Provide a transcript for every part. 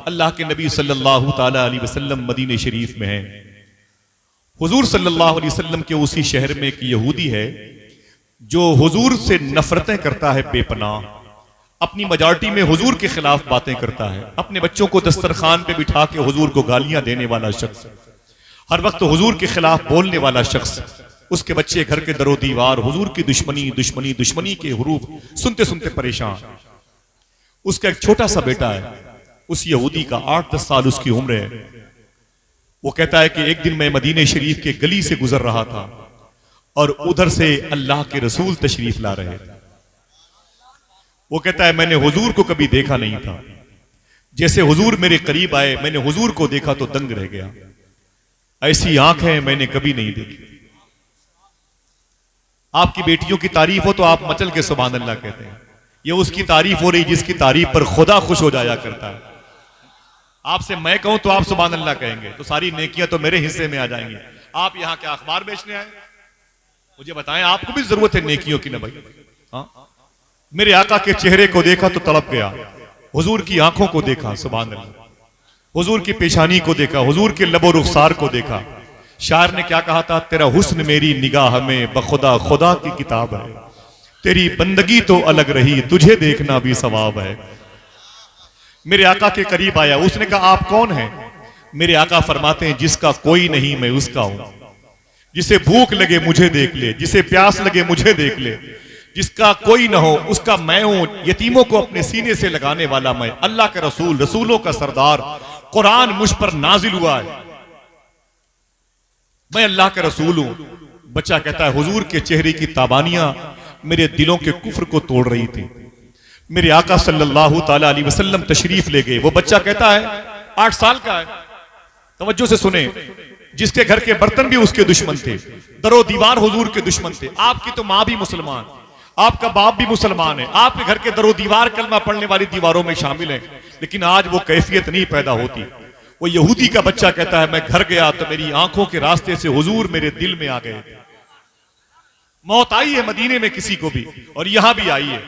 अल्लाह के नबी सल्लल्लाहु ताला अलैहि वसल्लम मदीने शरीफ में हैं। हुजूर सल्लल्लाहु अलैहि वसल्लम के उसी शहर में एक यहूदी है जो हुजूर से नफरतें करता है बेपनाह। अपनी मेजॉरिटी में हुजूर के खिलाफ बातें करता है। अपने बच्चों को दस्तरखान पे बिठा के हुजूर को गालियां देने वाला शख्स, हर वक्त हुजूर के खिलाफ बोलने वाला शख्स, उसके बच्चे घर के दरो दीवार हुजूर की दुश्मनी दुश्मनी दुश्मनी के हुरूफ सुनते सुनते परेशान। उसका एक छोटा सा बेटा है, उस यहूदी का 8-10 साल उसकी उम्र है। वो कहता है कि एक दिन मैं मदीने शरीफ के गली से गुजर रहा था और उधर से अल्लाह के रसूल तशरीफ ला रहे थे। वो कहता है मैंने हुजूर को कभी देखा नहीं था, जैसे हुजूर मेरे करीब आए मैंने हुजूर को देखा तो दंग रह गया। ऐसी आंखें मैंने कभी नहीं देखी। आपकी बेटियों की तारीफ हो तो आप मचल के सुभान अल्लाह कहते हैं। ये उसकी तारीफ हो रही जिसकी तारीफ पर खुदा खुश हो जाया करता है। आपसे मैं कहूं तो आप सुभान अल्लाह कहेंगे तो सारी नेकियां तो मेरे हिस्से में आ जाएंगी। आप यहां क्या अखबार बेचने आए? मुझे बताएं, आपको भी जरूरत है नेकियों की ना भाई? हाँ, मेरे आका के चेहरे को देखा तो तड़प गया, हुजूर की आंखों को देखा सुभान अल्लाह, हुजूर की पेशानी को देखा, हुजूर के लबो रुखसार को देखा। शायर ने क्या कहा था? तेरा हुस्न मेरी निगाह में बखुदा खुदा की किताब है, तेरी बंदगी तो अलग रही तुझे देखना भी सवाब है। मेरे आका के करीब आया, उसने कहा आप कौन हैं? मेरे आका फरमाते हैं जिसका कोई नहीं मैं उसका हूं, जिसे भूख लगे मुझे देख ले, जिसे प्यास लगे मुझे देख ले, जिसका कोई ना हो उसका मैं हूं, यतीमों को अपने सीने से लगाने वाला मैं, अल्लाह का रसूल, रसूलों का सरदार, कुरान मुझ पर नाजिल हुआ है, मैं अल्लाह का रसूल हूं। बच्चा कहता है हुजूर के चेहरे की ताबानियां मेरे दिलों के कुफ्र को तोड़ रही थी। मेरे आका सल्लल्लाहु ताला अलैहि वसल्लम तशरीफ ले गए। वो बच्चा कहता है 8 साल का है, तवज्जो से सुने, जिसके घर के बर्तन भी उसके दुश्मन थे, दरो दीवार हुजूर के दुश्मन थे। आपकी तो माँ भी मुसलमान, आपका बाप भी मुसलमान है, आपके घर के दरो दीवार कलमा पढ़ने वाली दीवारों में शामिल है, लेकिन आज वो कैफियत नहीं पैदा होती। वो यहूदी का बच्चा कहता है मैं घर गया तो मेरी आंखों के रास्ते से हुजूर मेरे दिल में आ गए। मौत आई है मदीने में किसी को भी, और यहां भी आई है।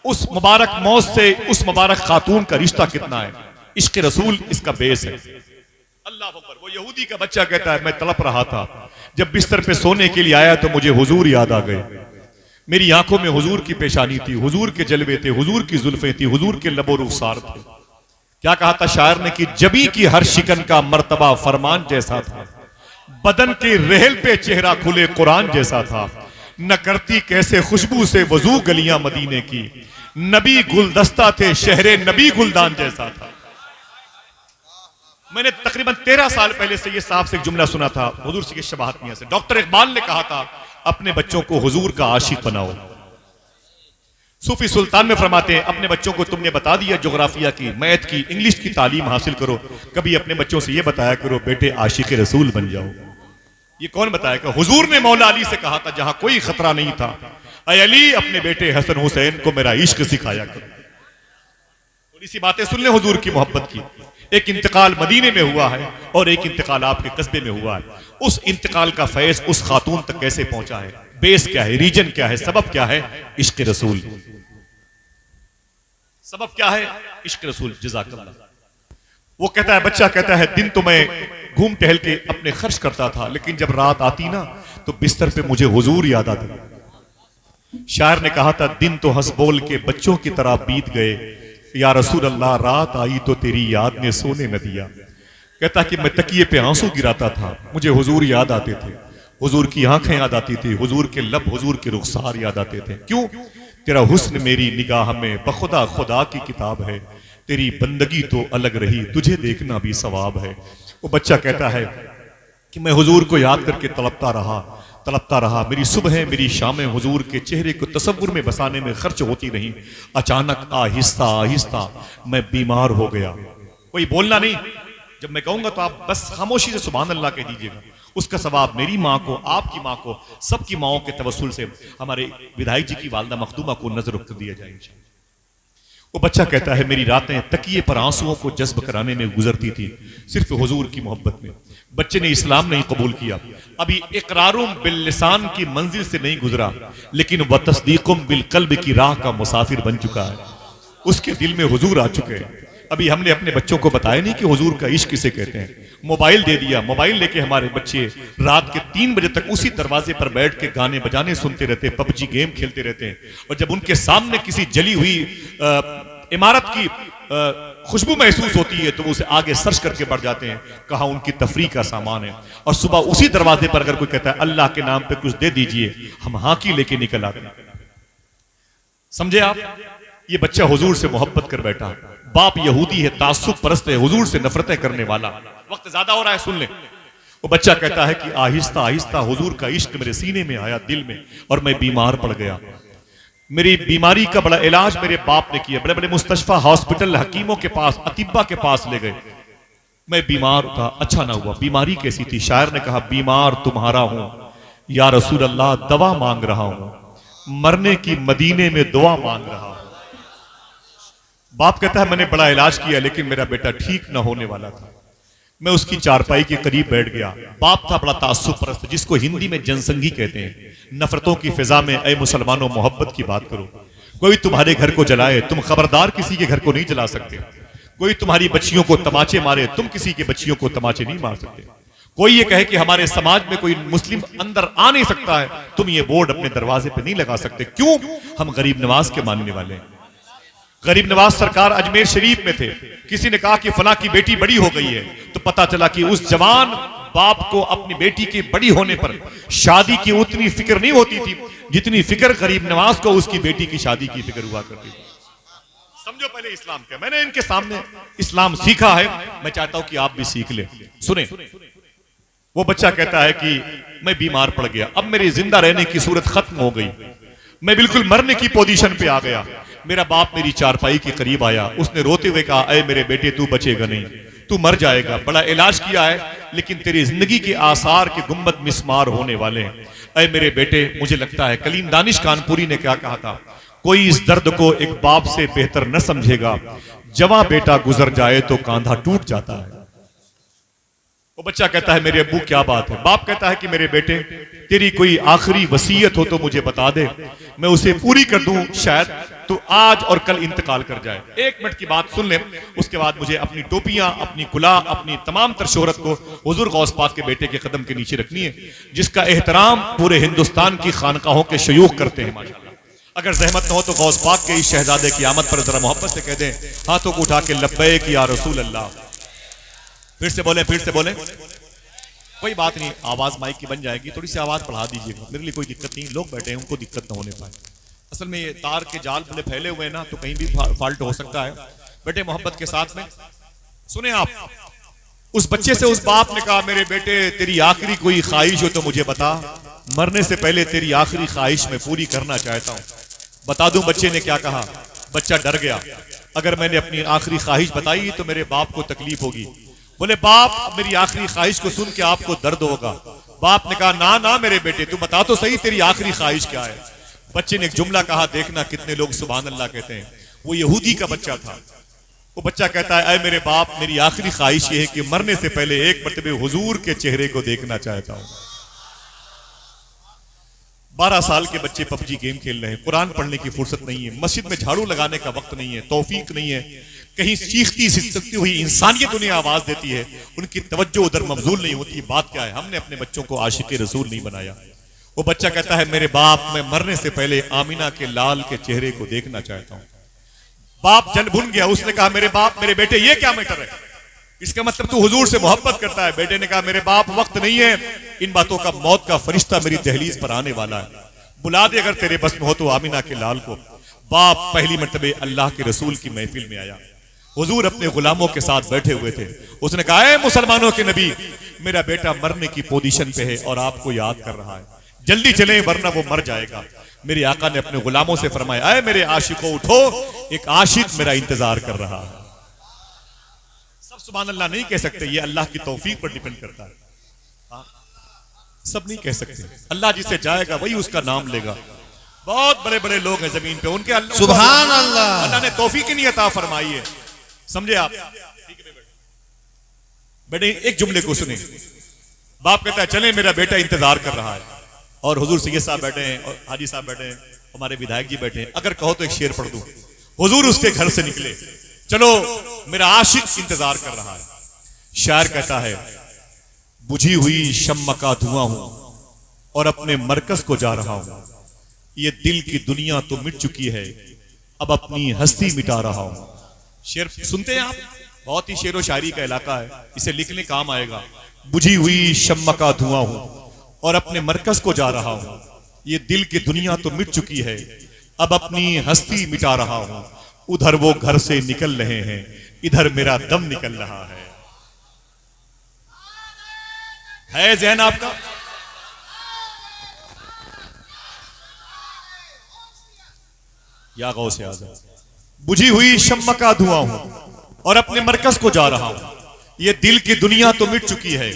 उस मुबारक मौत से उस मुबारक खातून का रिश्ता कितना है, इश्क रसूल इसका बेस है। अल्लाह अकबर। वो यहूदी का बच्चा कहता है मैं तड़प रहा था, जब बिस्तर पे सोने के लिए आया तो मुझे हुजूर याद आ गए। मेरी आंखों में हुजूर की पेशानी थी, हुजूर के जलवे थे, हुजूर की जुल्फे थी, हुजूर के लबो रुखसार थे। क्या कहा था शायर ने कि जबी की हर शिकन का मर्तबा फरमान जैसा था, बदन के रेहल पे चेहरा खुले कुरान जैसा था, न करती कैसे खुशबू से वजू गलियां मदीने की, नबी गुलदस्ता थे शहरे नबी गुलदान जैसा था। मैंने तकरीबन 13 साल पहले से ये साहब से एक जुमला सुना था हुजूर से शबाहत मियां से। डॉक्टर इकबाल ने कहा था अपने बच्चों को हुजूर का आशिक बनाओ। सूफी सुल्तान में फरमाते हैं अपने बच्चों को तुमने बता दिया जोग्राफिया की, मैथ की, इंग्लिश की तालीम हासिल करो, कभी अपने बच्चों से ये बताया करो बेटे आशिक रसूल बन जाओ। ये कौन बताएगा? हुजूर ने मौला अली से कहा था जहां कोई खतरा नहीं था, ऐ अली अपने बेटे हसन हुसैन को मेरा इश्क सिखाया करो। थोड़ी सी बातें सुन ले हुजूर की मोहब्बत की। एक इंतकाल मदीने में हुआ है और एक इंतकाल आपके कस्बे में हुआ है। उस इंतकाल का फैज उस खातून तक कैसे पहुंचा है, बेस क्या है, रीजन क्या है, सबब क्या है? इश्क रसूल। सबब क्या है? इश्क रसूल। जज़ाकल्लाह। वो कहता है, बच्चा कहता है दिन तो मैं घूम टहल के अपने खर्च करता था, लेकिन जब रात आती ना तो बिस्तर पे मुझे हुजूर याद आते। शायर ने कहा था दिन तो हंस बोल के बच्चों की तरह बीत गए, या रसूल अल्लाह रात आई तो तेरी याद ने सोने न दिया। कहता कि मैं तकिए पे आंसू गिराता था, मुझे हुजूर याद आते थे, हुजूर की आंखें याद आती थी, हुजूर के लब, हुजूर के रुखसार याद आते थे। क्यों? तेरा हुस्न मेरी निगाह में बखुदा खुदा की किताब है, तेरी बंदगी तो अलग रही तुझे देखना भी सवाब है। वो बच्चा कहता है कि मैं हुजूर को याद करके तड़पता रहा, मेरी सुबह मेरी शामें हुजूर के चेहरे को तसव्वुर में बसाने में खर्च होती रही। अचानक आहिस्ता आहिस्ता मैं बीमार हो गया। कोई बोलना नहीं, जब मैं कहूंगा तो आप बस खामोशी से सुभान अल्लाह कह दीजिएगा। उसका सवाब मेरी माँ को, आपकी माँ को, सबकी माओं के तवस्सुल से हमारे विधायक जी की वालदा मखदूमा को नजर रख दिया जाए। वो बच्चा कहता है मेरी रातें तकिए पर आंसुओं को जज्ब कराने में गुजरती थी, सिर्फ हुजूर की मोहब्बत में। बच्चे ने इस्लाम नहीं कबूल किया, अभी इकरारुम बिल लिसान की मंजिल से नहीं गुजरा, लेकिन व तस्दीकुम बिल कल्ब की राह का मुसाफिर बन चुका है। उसके दिल में हुजूर आ चुके हैं। अभी हमने अपने बच्चों को बताया नहीं कि हुजूर का इश्क किसे कहते हैं। मोबाइल दे दिया, मोबाइल लेके हमारे बच्चे रात के 3 बजे तक उसी दरवाजे पर बैठ के गाने बजाने सुनते रहते हैं, पबजी गेम खेलते रहते हैं। और जब उनके सामने किसी जली हुई इमारत की खुशबू महसूस होती है तो वो उसे आगे सर्च करके बढ़ जाते हैं, कहा उनकी तफरीह का सामान है। और सुबह उसी दरवाजे पर अगर कोई कहता है अल्लाह के नाम पे कुछ दे दीजिए, हम हाँ की लेके निकल आते हैं। समझे आप? ये बच्चा हुजूर से मोहब्बत कर बैठा, बाप यहूदी है, तासुब परस्त है, हुजूर से नफरतें करने वाला। वक्त ज्यादा हो रहा है, सुन ले। वो बच्चा कहता है कि आहिस्ता आहिस्ता हुजूर का इश्क मेरे सीने में आया, दिल में, और मैं बीमार पड़ गया। मेरी बीमारी का बड़ा इलाज मेरे बाप ने किया, बड़े बड़े मुस्तशफा हॉस्पिटल हकीमों के पास, अतिब्बा के पास ले गए। मैं बीमार था, अच्छा ना हुआ। बीमारी कैसी थी? शायर ने कहा बीमार तुम्हारा हूं या रसूल अल्लाह, दवा मांग रहा हूं, मरने की मदीने में दुआ मांग रहा हूं। बाप कहता है मैंने बड़ा इलाज किया लेकिन मेरा बेटा ठीक ना होने वाला था। मैं उसकी चारपाई के करीब बैठ गया। बाप था बड़ा तासुब परस्त, जिसको हिंदी में जनसंगी कहते हैं। नफरतों की फिजा में ऐ मुसलमानों मोहब्बत की बात करो। कोई तुम्हारे घर को जलाए, तुम खबरदार किसी के घर को नहीं जला सकते। कोई तुम्हारी बच्चियों को तमाचे मारे, तुम किसी की बच्चियों को तमाचे नहीं मार सकते। कोई ये कहे कि हमारे समाज में कोई मुस्लिम अंदर आ नहीं सकता है, तुम ये बोर्ड अपने दरवाजे पे नहीं लगा सकते। क्यों? हम गरीब नवाज के मानने वाले हैं। गरीब नवाज सरकार अजमेर शरीफ में थे, किसी ने कहा कि फला की बेटी बड़ी हो गई है, तो पता चला कि उस जवान बाप को अपनी बेटी के बड़ी होने पर शादी की उतनी फिक्र नहीं होती थी जितनी फिक्र गरीब नवाज को उसकी बेटी की शादी की फिक्र हुआ करती थी। समझो पहले इस्लाम क्या। मैंने इनके सामने इस्लाम सीखा है, मैं चाहता हूं कि आप भी सीख ले। सुने, वो बच्चा कहता है कि मैं बीमार पड़ गया, अब मेरी जिंदा रहने की सूरत खत्म हो गई, मैं बिल्कुल मरने की पोजीशन पे आ गया। मेरा बाप मेरी चारपाई के करीब आया, उसने रोते हुए कहा अरे मेरे बेटे तू बचेगा नहीं, तू मर जाएगा। बड़ा इलाज किया है लेकिन तेरी जिंदगी के आसार के गुम्बद मिस्मार होने वाले हैं। अरे मेरे बेटे, मुझे लगता है कलीम दानिश कानपुरी ने क्या कहा था, कोई इस दर्द को एक बाप से बेहतर न समझेगा, जवां बेटा गुजर जाए तो कांधा टूट जाता है। वो बच्चा कहता है मेरे अब्बू क्या बात है? बाप कहता है कि मेरे बेटे, तेरी कोई आखिरी वसीयत हो तो मुझे बता दे, मैं उसे पूरी कर दूं, शायद तो आज और कल इंतकाल कर जाए। 1 मिनट की बात सुन ले, उसके बाद मुझे अपनी टोपियां, अपनी कुला, अपनी तमाम तर शोहरत को हुजूर गौस पाक के बेटे के कदम के नीचे रखनी है, जिसका एहतराम पूरे हिंदुस्तान की खानकाहों के शयूख करते हैं माशाअल्लाह। अगर जहमत न हो तो गौस पाक के इस शहजादे की आमद पर जरा मोहब्बत से कह दें, हाथों को उठा के लब्बैक या रसूल अल्लाह। फिर से बोले, फिर से बोले। कोई बात नहीं, आवाज माइक की बन जाएगी, थोड़ी सी आवाज बढ़ा दीजिएगा, मेरे लिए कोई दिक्कत नहीं। लोग बैठे हैं, उनको दिक्कत न होने पाए। असल में ये तार के जाल बड़े फैले हुए हैं ना, तो कहीं भी फॉल्ट हो सकता है। बेटे मोहब्बत के साथ में सुने आप। उस बच्चे से उस बाप ने कहा मेरे बेटे, तेरी आखिरी कोई ख्वाहिश हो तो मुझे बता, मरने से पहले तेरी आखिरी ख्वाहिश मैं पूरी करना चाहता हूं। बता दूं बच्चे ने क्या कहा? बच्चा डर गया, अगर मैंने अपनी आखिरी ख्वाहिश बताई तो मेरे बाप को तकलीफ होगी। बोले बाप, मेरी आखिरी ख्वाहिश को सुन के आपको दर्द होगा। बाप ने कहा ना ना मेरे बेटे, तू बता तो सही तेरी आखिरी ख्वाहिश क्या है। बच्चे ने एक जुमला कहा, देखना कितने लोग सुभान अल्लाह कहते हैं। वो यहूदी का बच्चा था। वो बच्चा कहता है अय मेरे बाप, मेरी आखिरी ख्वाहिश ये है कि मरने से पहले एक मरतबे हुजूर के चेहरे को देखना चाहता हूं। 12 साल के बच्चे पबजी गेम खेल रहे हैं, कुरान पढ़ने की फुर्सत नहीं है, मस्जिद में झाड़ू लगाने का वक्त नहीं है, तौफीक नहीं है, कहीं चीखती सिसकती हुई इंसानियत उन्हें आवाज देती है, उनकी तवज्जो उधर मबजूल नहीं होती। बात क्या है? हमने अपने बच्चों को आशिक रसूल नहीं बनाया। वो बच्चा कहता है मेरे बाप, मैं मरने से पहले आमिना के लाल के चेहरे को देखना चाहता हूं। बाप जल भुन गया, उसने कहा मेरे बाप, मेरे बेटे ये क्या मैटर है? इसका मतलब तू हुजूर से मोहब्बत करता है। बेटे ने कहा मेरे बाप, वक्त नहीं है इन बातों का, मौत का फरिश्ता मेरी दहलीज पर आने वाला है, बुला दे अगर तेरे बस में हो तो आमिना के लाल को। बाप पहली मरतबे अल्लाह के रसूल की महफिल में आया, हुजूर अपने गुलामों के साथ बैठे हुए थे। उसने कहा ऐ मुसलमानों के नबी, मेरा बेटा मरने की पोजीशन पे है और आपको याद कर रहा है, जल्दी चलें वरना वो मर जाएगा। मेरे आका ने अपने गुलामों से फरमाया ऐ मेरे आशिकों उठो, एक आशिक मेरा इंतजार कर रहा है। सब सुभान अल्लाह नहीं कह सकते, ये अल्लाह की तौफीक पर डिपेंड करता है। सब नहीं कह सकते, अल्लाह जिसे जाएगा वही उसका नाम लेगा। बहुत बड़े बड़े लोग हैं जमीन पे, उनके सुभान अल्लाह, अल्लाह ने तौफीक नहीं अता फरमाई है। समझे आप? बेटे एक जुमले को सुने। बाप कहता है चले मेरा बेटा इंतजार कर रहा है, और हुजूर सैयद साहब बैठे हैं और हाजी साहब बैठे हैं, हमारे विधायक जी बैठे हैं। अगर कहो तो एक शेर पढ़ दूं। हुजूर उसके घर से निकले, चलो मेरा आशिक इंतजार कर रहा है। शायर कहता है, बुझी हुई शम्मा का धुआं हूं और अपने मरकज को जा रहा हूं। ये दिल की दुनिया तो मिट चुकी है, अब अपनी हस्ती मिटा रहा हूं। शेर सुनते हैं आप? बहुत ही शेरो शायरी का इलाका है, इसे लिखने काम आएगा। बुझी हुई शम्मा का धुआं हूं और अपने मरकज को जा रहा हूं। ये दिल की दुनिया तो मिट चुकी है, अब अपनी हस्ती मिटा रहा हूं। उधर वो घर से निकल रहे हैं, इधर मेरा दम निकल रहा है ज़हन आपका? या गौसे आज़म। बुझी हुई शम्मा का धुआं हूं और अपने मरकज को जा रहा हूं। ये दिल की दुनिया तो मिट चुकी है,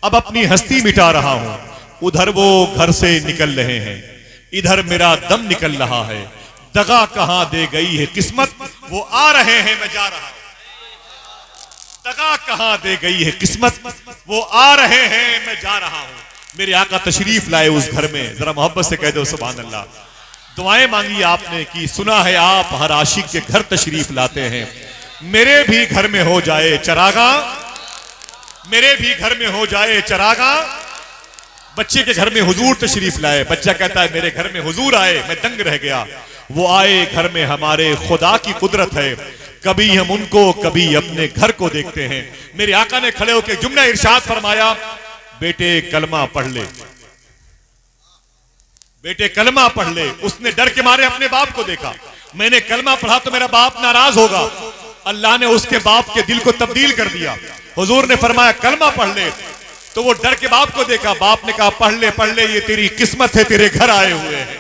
अब अपनी हस्ती मिटा रहा हूं। उधर वो घर से निकल रहे हैं, इधर मेरा दम निकल रहा है। दगा कहां दे गई है किस्मत, वो आ रहे हैं मैं जा रहा हूं। दगा कहां दे गई है किस्मत, वो आ रहे हैं मैं जा रहा हूं। मेरे आका तशरीफ लाए उस घर में, जरा मोहब्बत से कह दो सुभान अल्लाह। दुआएं मांगी आपने कि सुना है आप हर आशिक के घर तशरीफ लाते हैं। मेरे भी घर में हो जाए चरागा, मेरे भी घर में हो जाए चरागा। बच्चे के घर में हुजूर तशरीफ लाए, बच्चा कहता है मेरे घर में हुजूर आए, मैं दंग रह गया। वो आए घर में हमारे खुदा की कुदरत है, कभी हम उनको कभी अपने घर को देखते हैं। मेरे आका ने खड़े होकर जुमला इरशाद फरमाया, बेटे कलमा पढ़ ले, बेटे कलमा पढ़ ले। उसने डर के मारे अपने बाप को देखा, मैंने कलमा पढ़ा तो मेरा बाप नाराज होगा। अल्लाह ने उसके बाप के दिल को तब्दील कर दिया। हुजूर ने फरमाया कलमा पढ़ ले, तो वो डर के बाप को देखा। बाप ने कहा पढ़ ले, ये तेरी किस्मत है, तेरे घर आए हुए हैं।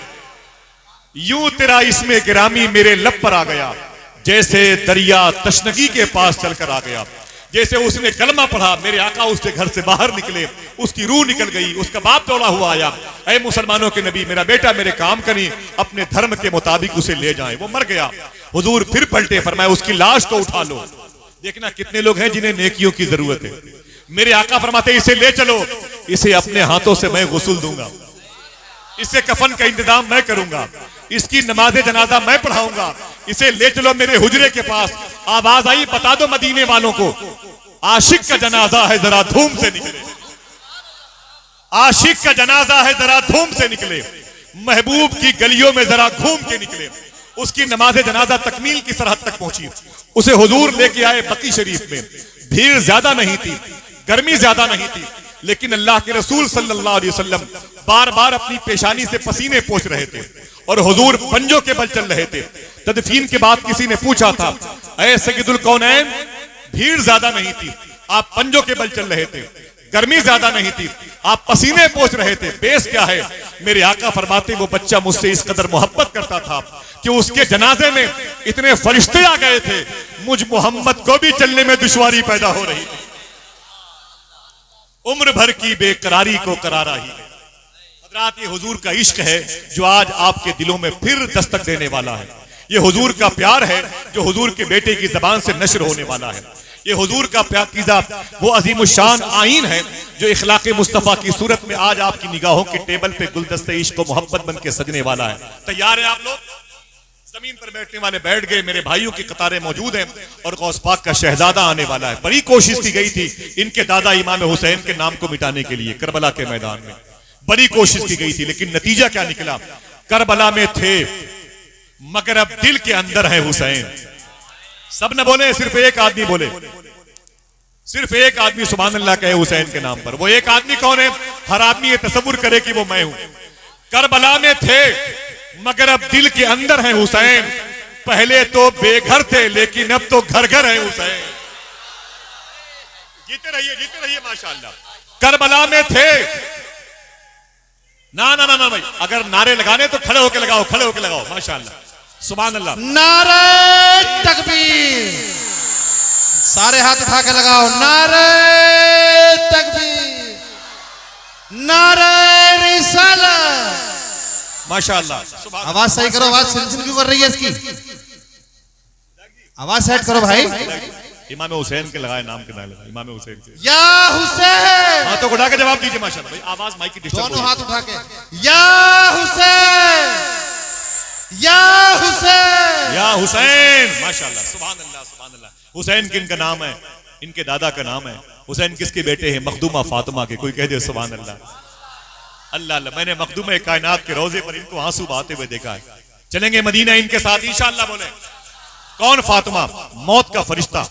यूं तेरा इसमें गिरामी मेरे लब पर आ गया, जैसे दरिया तशनगी के पास चलकर आ गया। जैसे उसने कलमा पढ़ा, मेरे आका उसके घर से बाहर निकले, उसकी रूह निकल गई। उसका बाप दौड़ा हुआ आया, ऐ मुसलमानों के नबी, मेरा बेटा मेरे काम करी, अपने धर्म के मुताबिक उसे ले जाएं। वो मर गया। हुजूर फिर पलटे, फरमाया उसकी लाश को उठा लो। देखना कितने लोग हैं जिन्हें नेकियों की जरूरत है। मेरे आका फरमाते इसे ले चलो, इसे अपने हाथों से मैं गुस्ल दूंगा, इसे कफन का इंतजाम मैं करूंगा, इसकी नमाज जनाजा मैं पढ़ाऊंगा। इसे ले चलो मेरे हुजरे के पास। आवाज आई, बता दो मदीने वालों को, आशिक का जनाजा है, जरा धूम से निकले। आशिक का जनाजा है, जरा धूम से निकले। महबूब की गलियों में जरा घूम के निकले। उसकी नमाज जनाजा तकमील की सरहद तक पहुंची। उसे हुजूर लेके आए बकी शरीफ में। भीड़ ज्यादा नहीं थी, गर्मी ज्यादा नहीं थी, लेकिन अल्लाह के रसूल सल्लल्लाहु अलैहि वसल्लम बार बार अपनी पेशानी से पसीने पोंछ रहे थे और हुजूर पंजों के बल चल रहे थे। तदफीन के बाद किसी ने पूछा था, ऐ सय्यदुल कौनैन, भीड़ ज्यादा नहीं थी, आप पंजों के बल चल रहे थे, गर्मी ज्यादा नहीं थी, आप पसीने पोंछ रहे थे, बेस क्या है? मेरे आका फरमाते वो बच्चा मुझसे इस कदर मोहब्बत करता था कि उसके जनाजे में इतने फरिश्ते आ गए थे, मुझ मोहम्मद को भी चलने में दुश्वारी पैदा हो रही थी। उम्र भर की बेकरारी को करारा ही है। हजरात, ये हुजूर का इश्क है जो आज आपके दिलों में फिर दस्तक देने वाला है। ये हुजूर का प्यार है जो हुजूर के बेटे की जबान से नशर होने वाला है। ये हुजूर का पाकीज़ा वो अजीमुशान आईन है जो इखलाक़े मुस्तफ़ा की सूरत में आज आपकी निगाहों के टेबल पे गुलदस्ते इश्क व मोहब्बत बन के सजने वाला है। तैयार है आप लोग? जमीन पर बैठने वाले बैठ गए, मेरे भाइयों की कतारें मौजूद हैं और गौस पाक का शहजादा आने वाला है। बड़ी कोशिश की गई थी इनके दादा इमाम हुसैन के नाम को मिटाने के लिए करबला के मैदान में, बड़ी कोशिश की गई थी, लेकिन नतीजा क्या निकला? करबला में थे मगर अब दिल के अंदर है हुसैन। सब न बोले, सिर्फ एक आदमी बोले, सिर्फ एक आदमी सुभान अल्लाह कहे हुसैन के नाम पर। वो एक आदमी कौन है? हर आदमी ये तसव्वुर करे कि वो मैं हूं। करबला में थे मगर अब दिल के अंदर है हुसैन। पहले तो बेघर थे लेकिन अब तो घर घर है हुसैन। जीते रहिए माशाअल्लाह। करबला में थे ना ना ना ना भाई, अगर नारे लगाने तो खड़े होके लगाओ, खड़े होके लगाओ माशाअल्लाह सुभान अल्लाह। नारे तकबीर, सारे हाथ उठा के लगाओ। नारे तकबीर, नारे रिसालत माशाअल्लाह। आवाज सही करो, आवाज सिलसिल क्यों कर रही है इसकी? आवाज सेट करो भाई। इमाम हुसैन के लगाए नाम के, ना लगाए इमाम हुसैन के। या हुसैन, हाथों को उठा के जवाब दीजिए माशाअल्लाह। भाई आवाज माइक की डिस्टर्ब, दोनों हाथ उठा के। या हुसैन, या हुसैन, या हुसैन माशाअल्लाह सुभान अल्लाह सुभान अल्लाह। हुसैन किनका नाम है? इनके दादा का नाम है हुसैन। किसके बेटे हैं? मखदूमा फातिमा के। कोई कह दे सुभान अल्लाह। अल्लाह अल्लाह। मैंने मखदूमा कायनात के रोजे पर इनको आंसू बहाते हुए देखा है। चलेंगे मदीना इनके साथ इंशाअल्लाह। बोले कौन? फातिमा, मौत का फरिश्ता।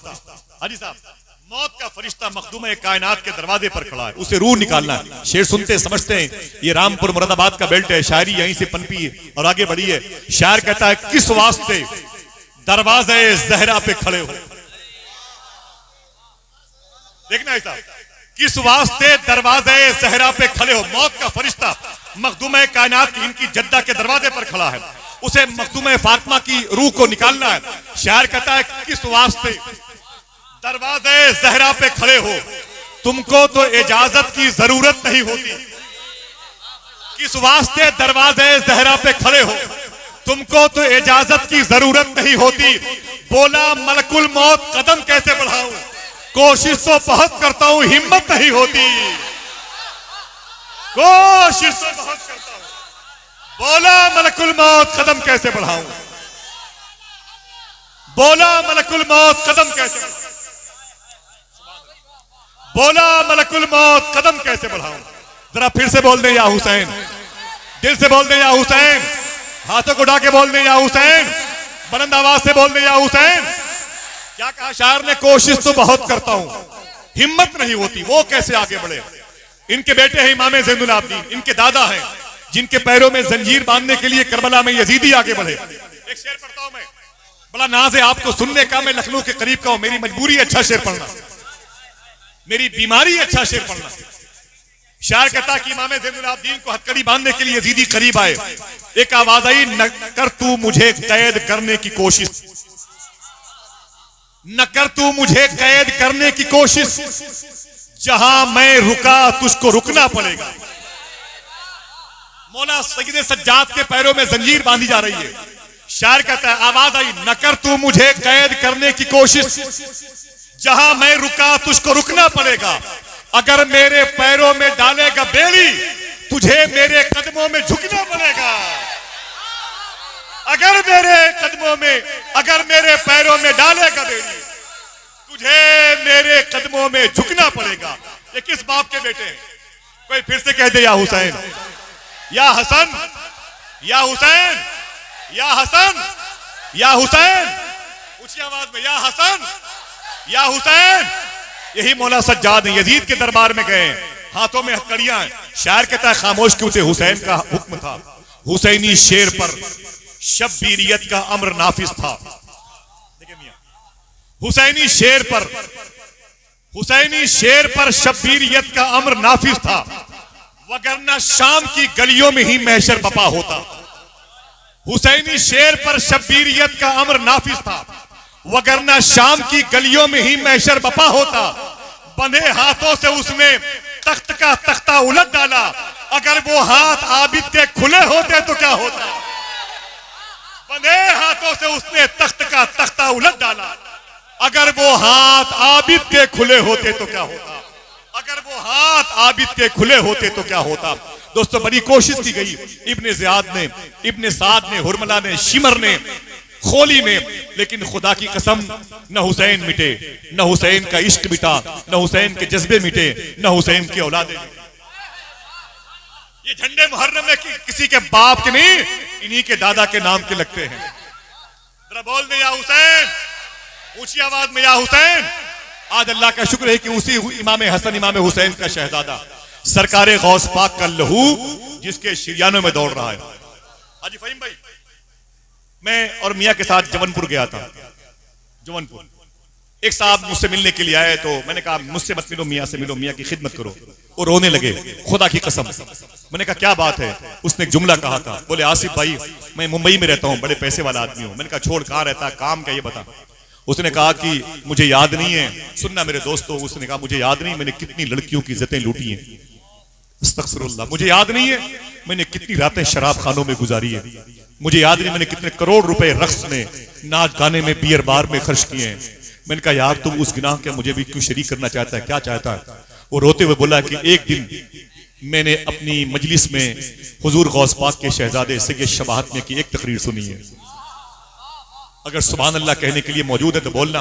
हाजी साहब, मौत का फरिश्ता मखदूमा कायनात के दरवाजे पर खड़ा है, उसे रूह निकालना है। शेर सुनते समझते हैं ये रामपुर मुरादाबाद का बेल्ट है, शायरी यहीं से पनपी है और आगे बढ़ी है। शायर कहता है किस वास्ते दरवाजे जहरा पे खड़े हो। देखना ऐसा, किस वास्ते दरवाजे जहरा पे खड़े हो। मौत का फरिश्ता मखदूमा कायनात की इनकी जद्दा के दरवाजे पर खड़ा है, उसे मखदूमा फातिमा की रूह को निकालना है। शायर कहता है किस वास्ते दरवाजे जहरा पे खड़े हो, तुमको तो इजाजत की जरूरत नहीं होती। किस वास्ते दरवाजे जहरा पे खड़े हो, तुमको तो इजाजत की जरूरत नहीं होती। बोला मलकुल मौत कदम कैसे बढ़ाऊं, कोशिश तो बहुत करता हूं हिम्मत नहीं होती। कोशिश तो बहुत करता हूं। बोला मलकुल मौत कदम कैसे बढ़ाऊं, बोला मलकुल मौत कदम कैसे बढ़ाऊं, बोला मलकुल मौत कदम कैसे बढ़ाऊं। जरा फिर से बोल दे या हुसैन, दिल से बोल दे या हुसैन, हाथों को उठा के बोल दे या हुसैन, बुलंद आवाज से बोल दे या हुसैन। क्या कहा शायर ने? कोशिश तो बहुत करता हूं हिम्मत नहीं होती। वो कैसे आगे बढ़े? इनके बेटे हैं इमाम ज़ैनुल आबिदीन, इनके दादा हैं जिनके पैरों में जंजीर बांधने के लिए करबला में यजीदी आगे बढ़े। एक शेर पढ़ता हूं मैं, बड़ा नाज है आपको सुनने का। मैं लखनऊ के करीब का हूं, मेरी मजबूरी है अच्छा शेर पढ़ना, मेरी बीमारी अच्छा शेर पढ़ना। शायर कहता कि इमाम ज़ैनुल आबिदीन को हथकड़ी बांधने के लिए यजीदी करीब आए। एक आवाज आई, न कर तू मुझे कैद करने की कोशिश, न कर तू मुझे कैद करने की कोशिश, जहां मैं रुका तुझको रुकना पड़ेगा। मौला सैयद सज्जाद के पैरों में जंजीर बांधी जा रही है। शायर कहता है आवाज आई, न कर तू मुझे कैद करने की कोशिश, जहां मैं रुका तुझको रुकना पड़ेगा। अगर मेरे पैरों में डालेगा बेड़ी, तुझे मेरे कदमों में झुकना पड़ेगा। अगर मेरे कदमों में, अगर मेरे पैरों में डालेगा बेड़ी, तुझे मेरे कदमों में झुकना पड़ेगा। ये किस बाप के बेटे हैं? कोई फिर से कह दे या हुसैन, या हसन, या हुसैन, या हसन, या हुसैन। ऊंची आवाज में या हसन, या हुसैन। यही मौला सज्जाद यजीद के दरबार में गए, हाथों में हथकड़ियां हैं। शायर कहता है खामोश क्यों थे? हुसैन का हुक्म था, हुसैनी शेर पर शब्बीरियत का अम्र नाफिज था। देखिए मियां, हुसैनी शेर पर, हुसैनी शेर पर शब्बीरियत का अम्र नाफिज था, वगरना शाम की गलियों में ही महशर बपा होता। हुसैनी शेर पर शब्बीरियत का अम्र नाफिज था, वगरना शाम की गलियों में ही महशर बपा होता। बंधे हाथों से उसने तख्त का तख्ता उलट डाला, अगर वो हाथ आबिद के खुले होते तो क्या होता। बंधे हाथों से उसने तख्त का तख्ता उलट डाला, अगर वो हाथ आबिद के खुले होते तो क्या होता। अगर वो हाथ आबिद के खुले होते तो क्या होता। दोस्तों बड़ी कोशिश की गई, इब्ने ज़ियाद ने, इब्ने साद ने, हुरमला ने, शिमर ने, खोली ने, लेकिन खुदा की कसम न हुसैन मिटे, न हुसैन का इश्क मिटा, न हुसैन के जज्बे मिटे, न हुसैन की औलादे। ये झंडे मुहर्रम में किसी के बाप के नहीं, इन्हीं के दादा के नाम के लगते हैं। जरा बोल दे या हुसैन, ऊंची आवाज में या हुसैन। आज अल्लाह का शुक्र है कि उसी इमाम हसन इमाम हुसैन का शहजादा सरकारे गौस पाक का लहू जिसके शिरियानों में दौड़ रहा है। हाजी फहीम भाई, मैं और मियाँ के साथ जवनपुर गया था। जवनपुर एक साहब मुझसे मिलने के लिए आए, तो मैंने कहा मुझसे मत मिलो, मियाँ से मिलो, मियाँ की खिदमत करो। वो रोने लगे, खुदा की कसम। मैंने कहा क्या बात है? उसने एक जुमला कहा था, बोले आसिफ भाई मैं मुंबई में रहता हूँ, बड़े पैसे वाला आदमी हूँ। मैंने कहा छोड़, कहाँ रहता है, काम क्या ये बता। उसने कहा कि मुझे याद नहीं है, सुनना मेरे दोस्तों, उसने कहा मुझे याद नहीं मैंने कितनी लड़कियों की इज्जतें लूटी हैं, अस्तगफिरुल्लाह, मुझे याद नहीं है मैंने कितनी रातें शराब खानों में गुजारी है, मुझे याद नहीं मैंने कितने करोड़ रुपए रक्स में, नाच गाने में, बियर बार में खर्च किए हैं। मैंने कहा यार तुम उस गुनाह के मुझे भी क्यों शरीक करना चाहता है, क्या चाहता है? वो रोते हुए बोला कि एक दिन मैंने अपनी मजलिस में हुजूर गौस पाक के शहजादे सैयद शबाहत ने की एक तकरीर सुनी है। अगर सुभान अल्लाह कहने के लिए मौजूद है तो बोलना।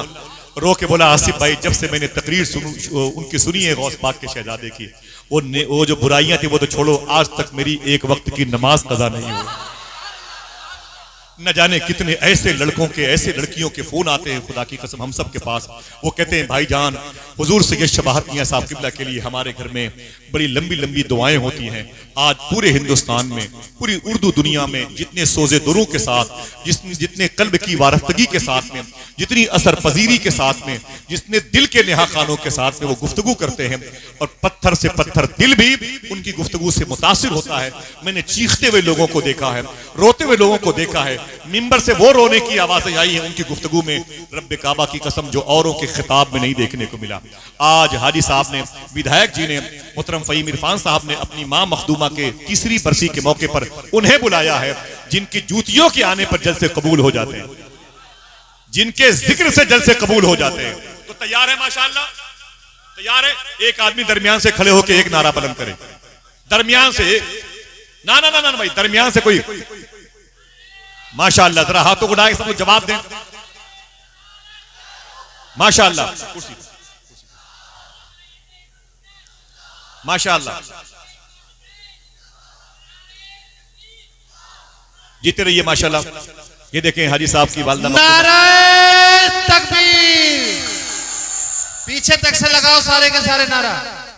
रो के बोला आसिफ भाई, जब से मैंने तकरीर उनकी सुनी है गौस पाक के शहजादे की, वो जो बुराइयां थी वो तो छोड़ो, आज तक मेरी एक वक्त की नमाज कज़ा नहीं हुई। न जाने कितने ऐसे लड़कों के, ऐसे लड़कियों के फोन आते हैं खुदा की कसम हम सब के पास। वो कहते हैं भाईजान, हुजूर सैयद शबाहत मियां साहब किबला के लिए हमारे घर में बड़ी लंबी लंबी दुआएं होती हैं। आज पूरे हिंदुस्तान में, पूरी उर्दू दुनिया में जितने सोजे दुरू के साथ, जितने कल्ब की वारफ्तगी के साथ में, जितनी असर पजीरी के साथ में, जितने दिल के नेहा खानों के साथ में वो गुफ्तगू करते हैं, और पत्थर से पत्थर दिल भी उनकी गुफ्तगू से मुतासिर होता है। मैंने चीखते हुए लोगों को देखा है, रोते हुए लोगों को देखा है, मिंबर से वो रोने की आवाजें आई हैं उनकी गुफ्तगू में, रब्बे काबा की कसम, जो औरों के खिताब में नहीं देखने को मिला। आज हाजी साहब ने, विधायक जी ने, मोहतरम फहीम इरफान साहब ने अपनी मां मखदूमा के तीसरी बरसी के मौके पर उन्हें बुलाया है, जिनकी जूतियों के आने पर जलसे कबूल हो जाते हैं, जिनके जिक्र से जलसे कबूल हो जाते हैं। तो तैयार है माशाअल्लाह, तैयार है? एक आदमी दरमियान से खड़े होकर एक नारा बुलंद करे, दरमियान से। ना ना ना ना भाई, दरमियान से कोई, माशाअल्लाह, जरा हाथों को उठाए, सबको जवाब दें माशाअल्लाह, माशाअल्लाह। जीते रहिए माशाअल्लाह। ये देखें हाजी साहब की वालदा। नारे तकबीर, पीछे तक से लगाओ सारे के सारे नारा।